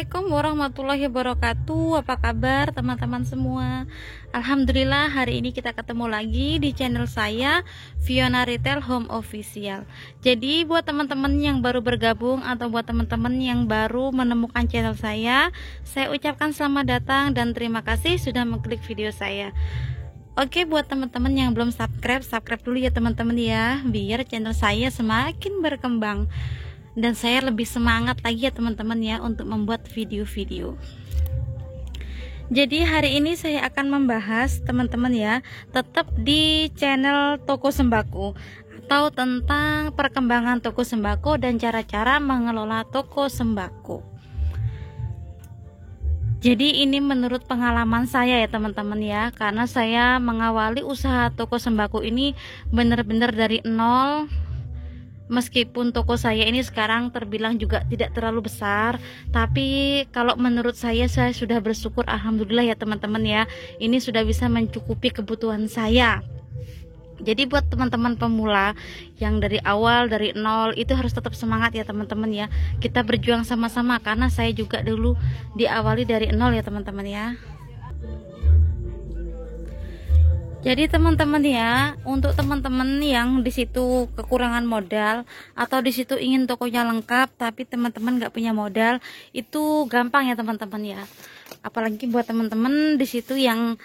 Assalamualaikum warahmatullahi wabarakatuh. Apa kabar teman-teman semua? Alhamdulillah hari ini kita ketemu lagi di channel saya, Fiona Retail Home Official. Jadi buat teman-teman yang baru bergabung atau buat teman-teman yang baru menemukan channel saya ucapkan selamat datang dan terima kasih sudah mengklik video saya. Oke, buat teman-teman yang belum subscribe dulu ya teman-teman ya, biar channel saya semakin berkembang dan saya lebih semangat lagi ya teman-teman ya untuk membuat video-video. Jadi hari ini saya akan membahas teman-teman ya, tetap di channel toko sembako atau tentang perkembangan toko sembako dan cara-cara mengelola toko sembako. Jadi ini menurut pengalaman saya ya teman-teman ya, karena saya mengawali usaha toko sembako ini benar-benar dari nol. Meskipun toko saya ini sekarang terbilang juga tidak terlalu besar, tapi kalau menurut saya sudah bersyukur alhamdulillah ya teman-teman ya. Ini sudah bisa mencukupi kebutuhan saya. Jadi buat teman-teman pemula yang dari awal dari nol itu harus tetap semangat ya teman-teman ya. Kita berjuang sama-sama karena saya juga dulu diawali dari nol ya teman-teman ya. Jadi teman-teman ya, untuk teman-teman yang di situ kekurangan modal atau di situ ingin tokonya lengkap tapi teman-teman nggak punya modal, itu gampang ya teman-teman ya. Apalagi buat teman-teman di situ yang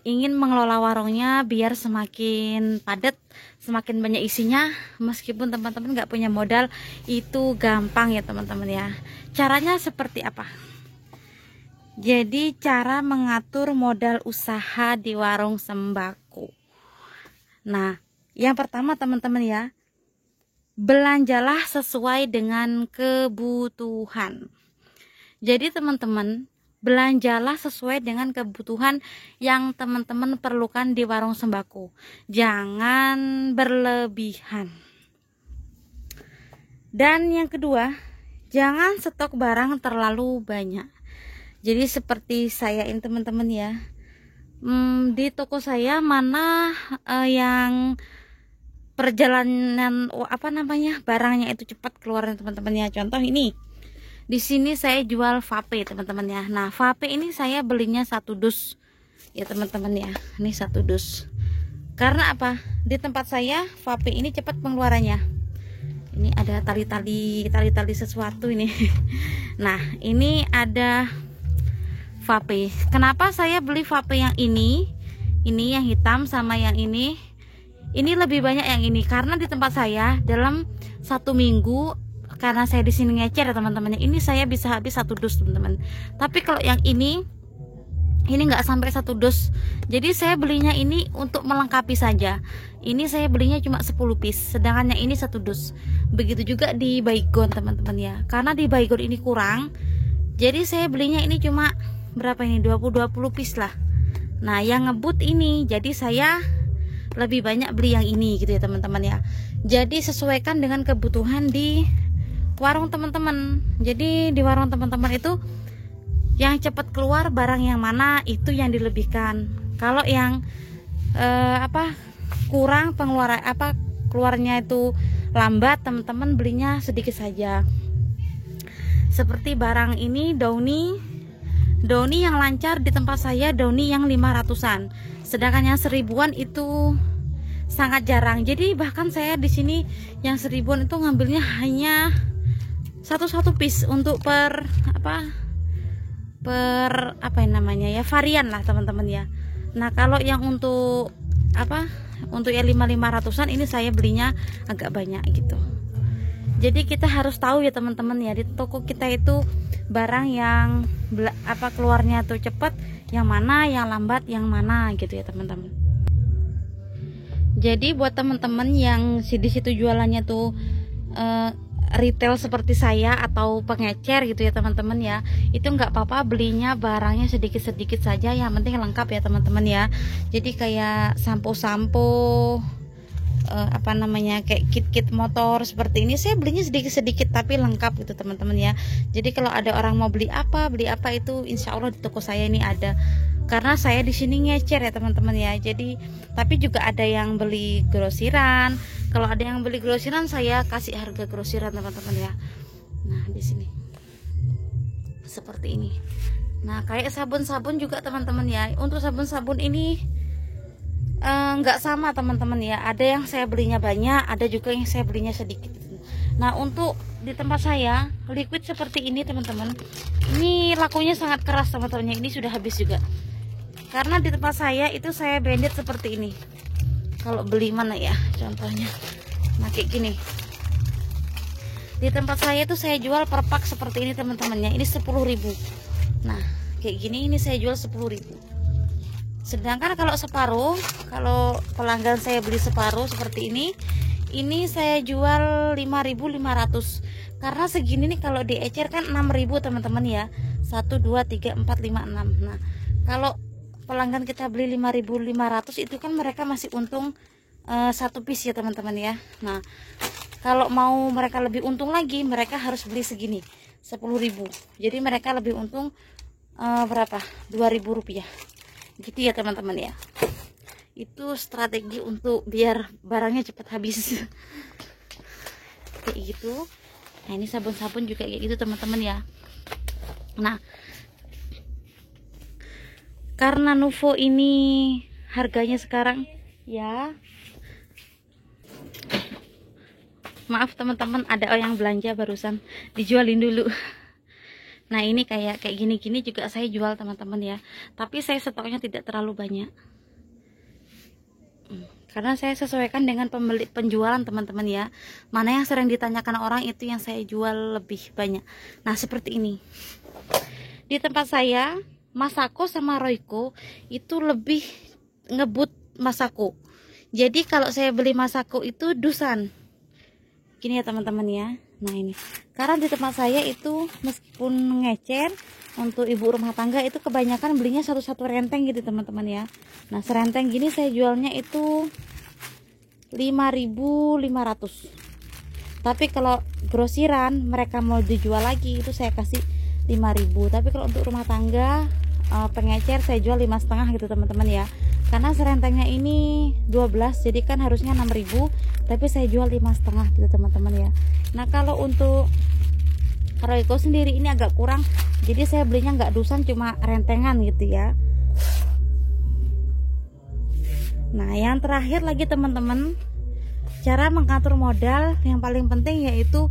ingin mengelola warungnya biar semakin padat, semakin banyak isinya, meskipun teman-teman nggak punya modal, itu gampang ya teman-teman ya. Caranya seperti apa? Jadi cara mengatur modal usaha di warung sembako. Nah, yang pertama teman-teman ya, belanjalah sesuai dengan kebutuhan. Jadi teman-teman, belanjalah sesuai dengan kebutuhan yang teman-teman perlukan di warung sembako. Jangan berlebihan. Dan yang kedua, jangan stok barang terlalu banyak. Jadi seperti saya ini teman-teman ya, di toko saya mana yang perjalanan barangnya itu cepat keluarnya teman-teman ya. Contoh ini, di sini saya jual vape teman-teman ya. Nah vape ini saya belinya 1 dus ya teman-teman ya. Ini 1 dus. Karena apa? Di tempat saya vape ini cepat pengeluarannya. Ini ada tali-tali sesuatu ini. Nah ini ada vape. Kenapa saya beli vape yang ini yang hitam sama yang ini lebih banyak yang ini, karena di tempat saya dalam 1 minggu, karena saya di sini ngecer ya teman-teman, ini saya bisa habis 1 dus teman-teman. Tapi kalau yang ini nggak sampai 1 dus. Jadi saya belinya ini untuk melengkapi saja. Ini saya belinya cuma 10 piece, sedangkan yang ini 1 dus. Begitu juga di Baygon teman-teman ya, karena di Baygon ini kurang, jadi saya belinya ini cuma berapa ini, 20 piece lah. Nah yang ngebut ini, jadi saya lebih banyak beli yang ini gitu ya teman-teman ya. Jadi sesuaikan dengan kebutuhan di warung teman-teman. Jadi di warung teman-teman itu yang cepat keluar barang yang mana, itu yang dilebihkan. Kalau yang kurang pengeluaran keluarnya itu lambat, teman-teman belinya sedikit saja. Seperti barang ini Downy yang lancar di tempat saya, Downy yang 500-an, sedangkan yang 1000-an itu sangat jarang. Jadi bahkan saya di sini yang 1000-an itu ngambilnya hanya satu piece untuk varian lah teman-teman ya. Nah kalau yang untuk yang 500-an ini saya belinya agak banyak gitu. Jadi kita harus tahu ya teman-teman ya, di toko kita itu barang yang keluarnya tuh cepat, yang mana, yang lambat, yang mana gitu ya teman-teman. Jadi buat teman-teman yang di situ jualannya tuh retail seperti saya atau pengecer gitu ya teman-teman ya, itu nggak apa-apa belinya barangnya sedikit-sedikit saja, yang penting lengkap ya teman-teman ya. Jadi kayak sampo kayak kit-kit motor seperti ini saya belinya sedikit-sedikit tapi lengkap gitu teman-teman ya. Jadi kalau ada orang mau beli apa itu insya Allah di toko saya ini ada, karena saya di sini ngecer ya teman-teman ya. Jadi tapi juga ada yang beli grosiran. Kalau ada yang beli grosiran saya kasih harga grosiran teman-teman ya. Nah di sini seperti ini. Nah kayak sabun-sabun juga teman-teman ya, untuk sabun-sabun ini nggak sama teman-teman ya, ada yang saya belinya banyak, ada juga yang saya belinya sedikit. Nah untuk di tempat saya liquid seperti ini teman-teman, ini lakunya sangat keras teman-teman, ini sudah habis juga karena di tempat saya itu saya branded seperti ini. Kalau beli mana ya contohnya, nah kayak gini di tempat saya itu saya jual per pak seperti ini teman-temannya, ini 10.000. Nah kayak gini ini saya jual 10.000. Sedangkan kalau separuh, kalau pelanggan saya beli separuh seperti ini saya jual 5.500. Karena segini nih kalau diecer kan 6.000 teman-teman ya. 1 2 3 4 5 6. Nah, kalau pelanggan kita beli 5.500 itu kan mereka masih untung satu piece ya teman-teman ya. Nah, kalau mau mereka lebih untung lagi, mereka harus beli segini 10.000. Jadi mereka lebih untung berapa? 2.000 rupiah. Gitu ya teman-teman ya. Itu strategi untuk biar barangnya cepat habis. Kayak gitu. Nah ini sabun-sabun juga kayak gitu teman-teman ya. Nah karena Nuvo ini harganya sekarang ya, maaf teman-teman, ada yang belanja barusan dijualin dulu. Nah ini kayak gini-gini juga saya jual teman-teman ya, tapi saya stoknya tidak terlalu banyak karena saya sesuaikan dengan penjualan teman-teman ya, mana yang sering ditanyakan orang itu yang saya jual lebih banyak. Nah seperti ini di tempat saya, Masako sama Royco itu lebih ngebut Masako. Jadi kalau saya beli Masako itu dusan gini ya teman-teman ya. Nah ini karena di tempat saya itu meskipun ngecer untuk ibu rumah tangga itu kebanyakan belinya satu-satu renteng gitu teman-teman ya. Nah serenteng gini saya jualnya itu 5.500. Tapi kalau grosiran mereka mau dijual lagi itu saya kasih 5.000. Tapi kalau untuk rumah tangga pengecer saya jual 5,5 gitu teman-teman ya. Karena serentengnya ini 12 jadi kan harusnya 6.000, tapi saya jual 5,5 gitu teman-teman ya. Nah kalau untuk Royco sendiri ini agak kurang, jadi saya belinya nggak dusan, cuma rentengan gitu ya. Nah yang terakhir lagi teman-teman, cara mengatur modal yang paling penting yaitu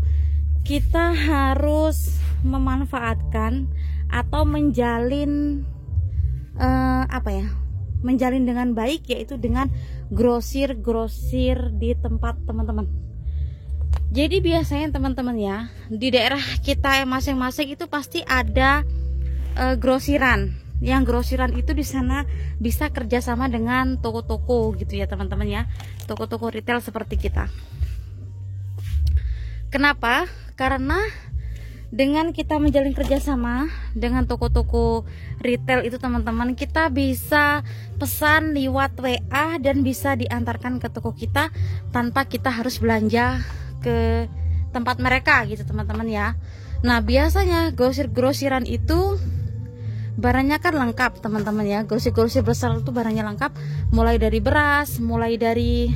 kita harus memanfaatkan atau menjalin menjalin dengan baik, yaitu dengan grosir di tempat teman-teman. Jadi biasanya teman-teman ya, di daerah kita masing-masing itu pasti ada grosiran. Yang grosiran itu di sana bisa kerjasama dengan toko-toko gitu ya teman-teman ya, toko-toko retail seperti kita. Kenapa? Karena dengan kita menjalin kerjasama dengan toko-toko retail itu teman-teman, kita bisa pesan lewat WA dan bisa diantarkan ke toko kita tanpa kita harus belanja ke tempat mereka gitu teman-teman ya. Nah biasanya grosiran itu barangnya kan lengkap teman-teman ya, grosir besar itu barangnya lengkap, mulai dari beras, mulai dari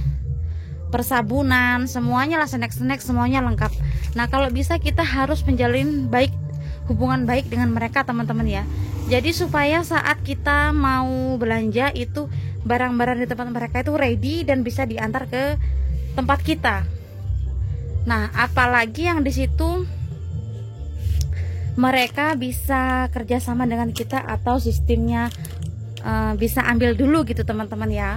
persabunan, semuanya lah, snack semuanya lengkap. Nah kalau bisa kita harus menjalin hubungan baik dengan mereka teman-teman ya. Jadi supaya saat kita mau belanja itu barang-barang di tempat mereka itu ready dan bisa diantar ke tempat kita. Nah apalagi yang di situ mereka bisa kerjasama dengan kita atau sistemnya bisa ambil dulu gitu teman-teman ya.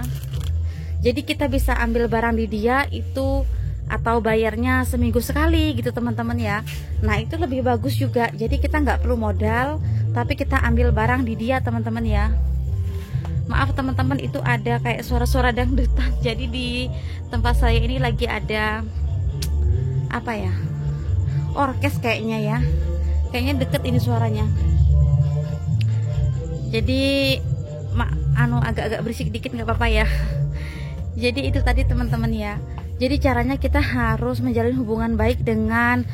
Jadi kita bisa ambil barang di dia itu atau bayarnya seminggu sekali gitu teman-teman ya. Nah itu lebih bagus juga. Jadi kita nggak perlu modal, tapi kita ambil barang di dia teman-teman ya. Maaf teman-teman, itu ada kayak suara-suara dangdutan. Jadi di tempat saya ini lagi ada apa ya, orkes kayaknya ya. Kayaknya deket ini suaranya. Jadi agak-agak berisik dikit nggak apa-apa ya. Jadi itu tadi teman-teman ya. Jadi caranya kita harus menjalin hubungan baik dengan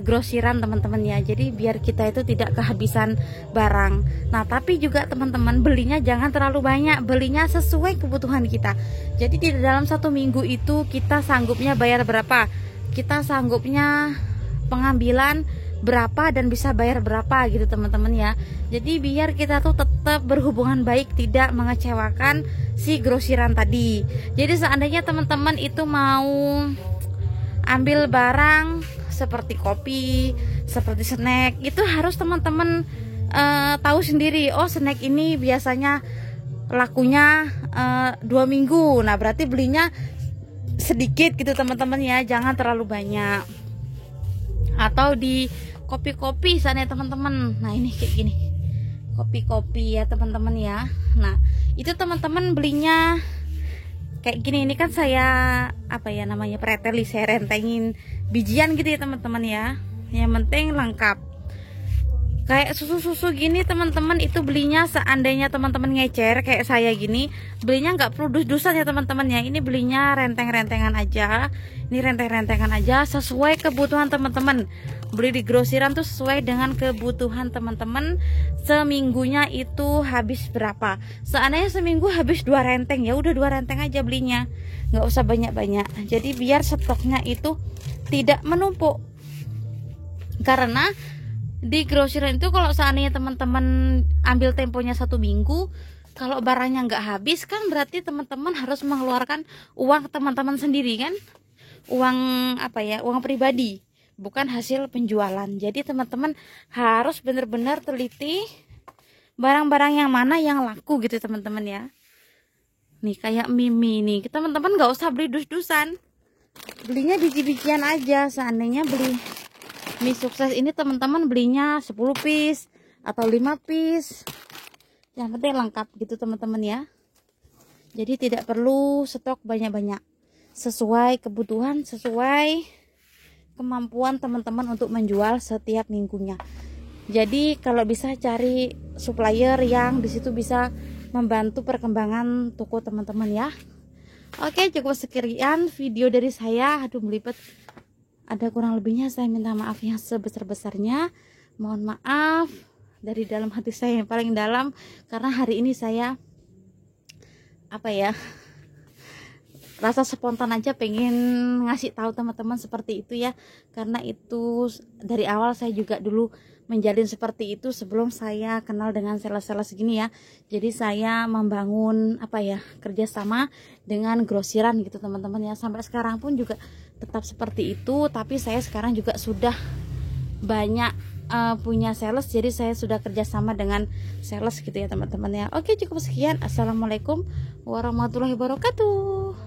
grosiran teman-teman ya. Jadi biar kita itu tidak kehabisan barang. Nah tapi juga teman-teman belinya jangan terlalu banyak, belinya sesuai kebutuhan kita. Jadi di dalam 1 minggu itu kita sanggupnya bayar berapa, kita sanggupnya pengambilan berapa dan bisa bayar berapa gitu teman-teman ya. Jadi biar kita tuh tetap berhubungan baik, tidak mengecewakan si grosiran tadi. Jadi seandainya teman-teman itu mau ambil barang seperti kopi, seperti snack, itu harus teman-teman tahu sendiri. Oh, snack ini biasanya lakunya 2 minggu. Nah berarti belinya sedikit gitu teman-teman ya, jangan terlalu banyak. Atau di kopi-kopi sana ya teman-teman. Nah ini kayak gini, kopi-kopi ya teman-teman ya. Nah itu teman-teman belinya kayak gini. Ini kan saya apa ya namanya, preteli, saya rentengin bijian gitu ya teman-teman ya. Yang penting lengkap. Kayak susu-susu gini teman-teman, itu belinya seandainya teman-teman ngecer kayak saya gini, belinya nggak perlu dus-dusan ya teman-teman ya. Ini belinya renteng-rentengan aja. Ini renteng-rentengan aja sesuai kebutuhan teman-teman. Beli di grosiran tuh sesuai dengan kebutuhan teman-teman. Seminggunya itu habis berapa? Seandainya seminggu habis 2 renteng, ya udah 2 renteng aja belinya. Nggak usah banyak-banyak. Jadi biar stoknya itu tidak menumpuk. Karena di grosiran itu kalau seandainya teman-teman ambil temponya 1 minggu, kalau barangnya nggak habis kan berarti teman-teman harus mengeluarkan uang teman-teman sendiri kan, uang apa ya, uang pribadi, bukan hasil penjualan. Jadi teman-teman harus benar-benar teliti barang-barang yang mana yang laku gitu teman-teman ya. Nih kayak Mimi nih, teman-teman nggak usah beli dus-dusan, belinya biji-bijian aja. Seandainya beli mie sukses ini teman-teman belinya 10 piece atau 5 piece, yang penting lengkap gitu teman-teman ya. Jadi tidak perlu stok banyak-banyak, sesuai kebutuhan, sesuai kemampuan teman-teman untuk menjual setiap minggunya. Jadi kalau bisa cari supplier yang disitu bisa membantu perkembangan toko teman-teman ya. Oke, cukup sekian video dari saya. Aduh melipet, ada kurang lebihnya saya minta maaf yang sebesar-besarnya. Mohon maaf dari dalam hati saya yang paling dalam, karena hari ini saya apa ya, rasa spontan aja pengen ngasih tahu teman-teman seperti itu ya. Karena itu dari awal saya juga dulu menjalin seperti itu sebelum saya kenal dengan sales-sales gini ya. Jadi saya membangun apa ya, kerjasama dengan grosiran gitu teman-teman ya. Sampai sekarang pun juga tetap seperti itu, tapi saya sekarang juga sudah banyak punya sales, jadi saya sudah kerjasama dengan sales gitu ya teman-teman ya. Oke, cukup sekian. Assalamualaikum warahmatullahi wabarakatuh.